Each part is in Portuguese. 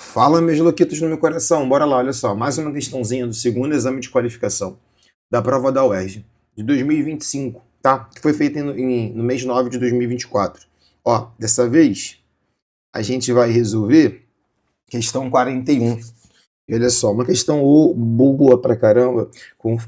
Fala, meus loquitos no meu coração. Bora lá, olha só. Mais uma questãozinha do segundo exame de qualificação da prova da UERJ de 2025, tá? Que foi feita no mês 9 de 2024. Ó, dessa vez a gente vai resolver questão 41. E olha só, uma questão boa pra caramba,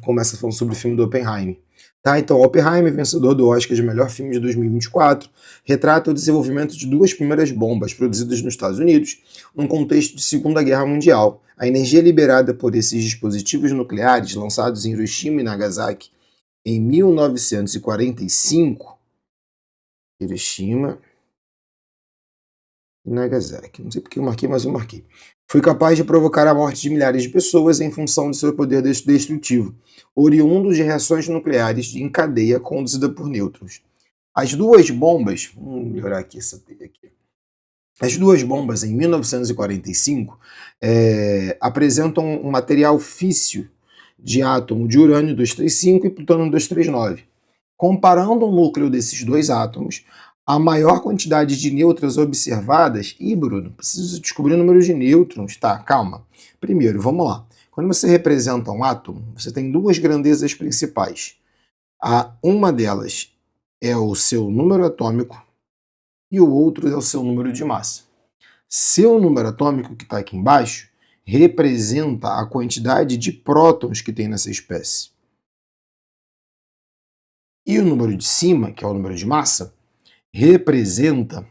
começa falando sobre o filme do Oppenheimer. Tá, então, Oppenheimer, vencedor do Oscar de melhor filme de 2024, retrata o desenvolvimento de duas primeiras bombas produzidas nos Estados Unidos, num contexto de Segunda Guerra Mundial. A energia liberada por esses dispositivos nucleares lançados em Hiroshima e Nagasaki em 1945. Hiroshima e Nagasaki. Não sei porque eu marquei, mas eu marquei. Foi capaz de provocar a morte de milhares de pessoas em função de seu poder destrutivo, oriundo de reações nucleares em cadeia conduzida por nêutrons. As duas bombas, vamos melhorar aqui essa tela aqui. As duas bombas em 1945 apresentam um material físsil de átomo de urânio 235 e plutônio 239. Comparando o núcleo desses dois átomos, a maior quantidade de nêutrons observadas... Ih, Bruno, preciso descobrir o número de nêutrons. Tá, calma. Primeiro, vamos lá. Quando você representa um átomo, você tem duas grandezas principais. Uma delas é o seu número atômico e o outro é o seu número de massa. Seu número atômico, que está aqui embaixo, representa a quantidade de prótons que tem nessa espécie. E o número de cima, que é o número de massa, representa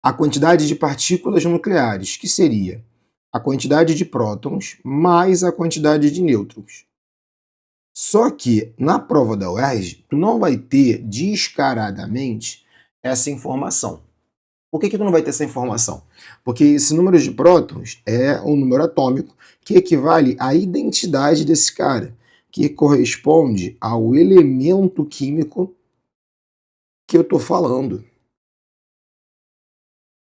a quantidade de partículas nucleares, que seria a quantidade de prótons mais a quantidade de nêutrons. Só que na prova da UERJ, tu não vai ter descaradamente essa informação. Por que tu não vai ter essa informação? Porque esse número de prótons é um número atômico que equivale à identidade desse cara, que corresponde ao elemento químico que eu estou falando.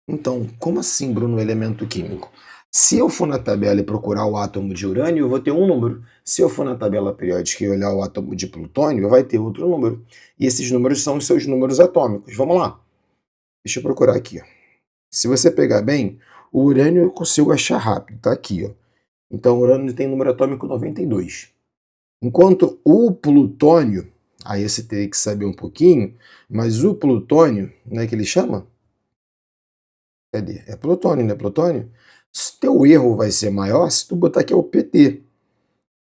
Então, como assim, Bruno, elemento químico? Se eu for na tabela e procurar o átomo de urânio, eu vou ter um número. Se eu for na tabela periódica e olhar o átomo de plutônio, vai ter outro número. E esses números são os seus números atômicos. Vamos lá. Deixa eu procurar aqui. Se você pegar bem, o urânio eu consigo achar rápido. Tá aqui, ó. Então, o urânio tem número atômico 92. Enquanto o plutônio, aí você teria que saber um pouquinho, mas o plutônio, não é que ele chama? Cadê? É plutônio, não é plutônio? Teu erro vai ser maior se tu botar aqui o PT,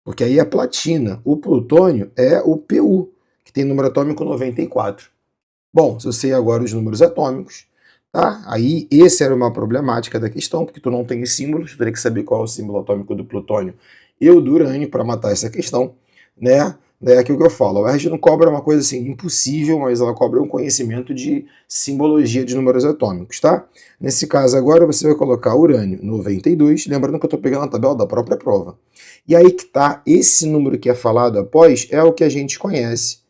porque aí é platina. O plutônio é o Pu, que tem número atômico 94. Bom, se eu sei agora os números atômicos, tá? Aí essa era uma problemática da questão, porque tu não tem os símbolos, tu teria que saber qual é o símbolo atômico do plutônio e o do urânio para matar essa questão, né? É aquilo que eu falo, a UERJ não cobra uma coisa assim impossível, mas ela cobra um conhecimento de simbologia de números atômicos, tá? Nesse caso agora você vai colocar urânio 92, lembrando que eu estou pegando a tabela da própria prova. E aí que tá, esse número que é falado após é o que a gente conhece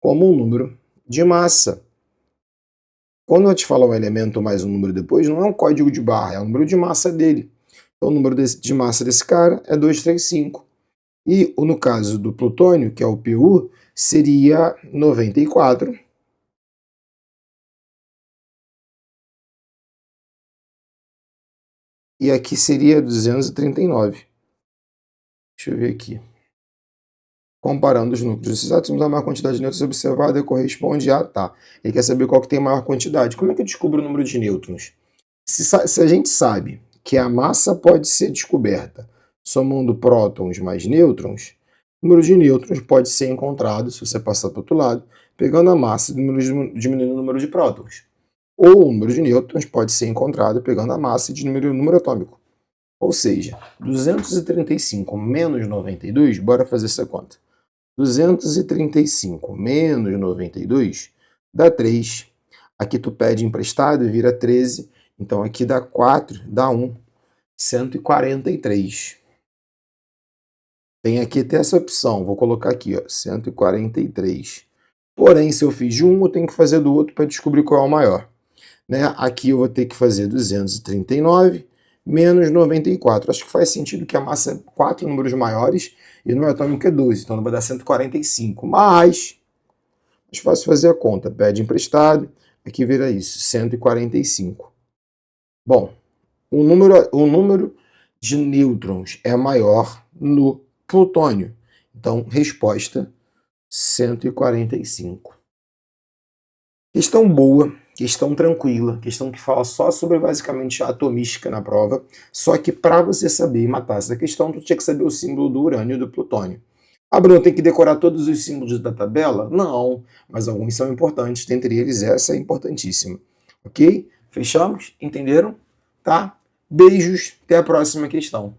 como um número de massa. Quando eu te falar um elemento mais um número depois, não é um código de barra, é o número de massa dele. Então o número de massa desse cara é 235. E no caso do plutônio, que é o Pu, seria 94. E aqui seria 239. Deixa eu ver aqui. Comparando os núcleos desses átomos, a maior quantidade de nêutrons observada corresponde a... Tá. Ele quer saber qual que tem a maior quantidade. Como é que eu descubro o número de nêutrons? Se a gente sabe que a massa pode ser descoberta somando prótons mais nêutrons, o número de nêutrons pode ser encontrado, se você passar para o outro lado, pegando a massa e diminuindo o número de prótons. Ou o número de nêutrons pode ser encontrado pegando a massa e diminuindo o número atômico. Ou seja, 235 menos 92, bora fazer essa conta. 235 menos 92 dá 3. Aqui tu pede emprestado e vira 13. Então aqui dá 4, dá 1. 143. Tem aqui até essa opção. Vou colocar aqui, ó, 143. Porém, se eu fiz de um, eu tenho que fazer do outro para descobrir qual é o maior. Né? Aqui eu vou ter que fazer 239 menos 94. Acho que faz sentido que a massa é 4 números maiores e o número atômico é 12, então vai dar 145. Mas, é fácil fazer a conta. Pede emprestado, aqui vira isso, 145. Bom, o número de nêutrons é maior no plutônio. Então, resposta 145. Questão boa, questão tranquila, questão que fala só sobre basicamente a atomística na prova, só que para você saber e matar essa questão, tu tinha que saber o símbolo do urânio e do plutônio. Ah, Bruno, tem que decorar todos os símbolos da tabela? Não, mas alguns são importantes, dentre eles essa é importantíssima. Ok? Fechamos? Entenderam? Tá? Beijos, até a próxima questão.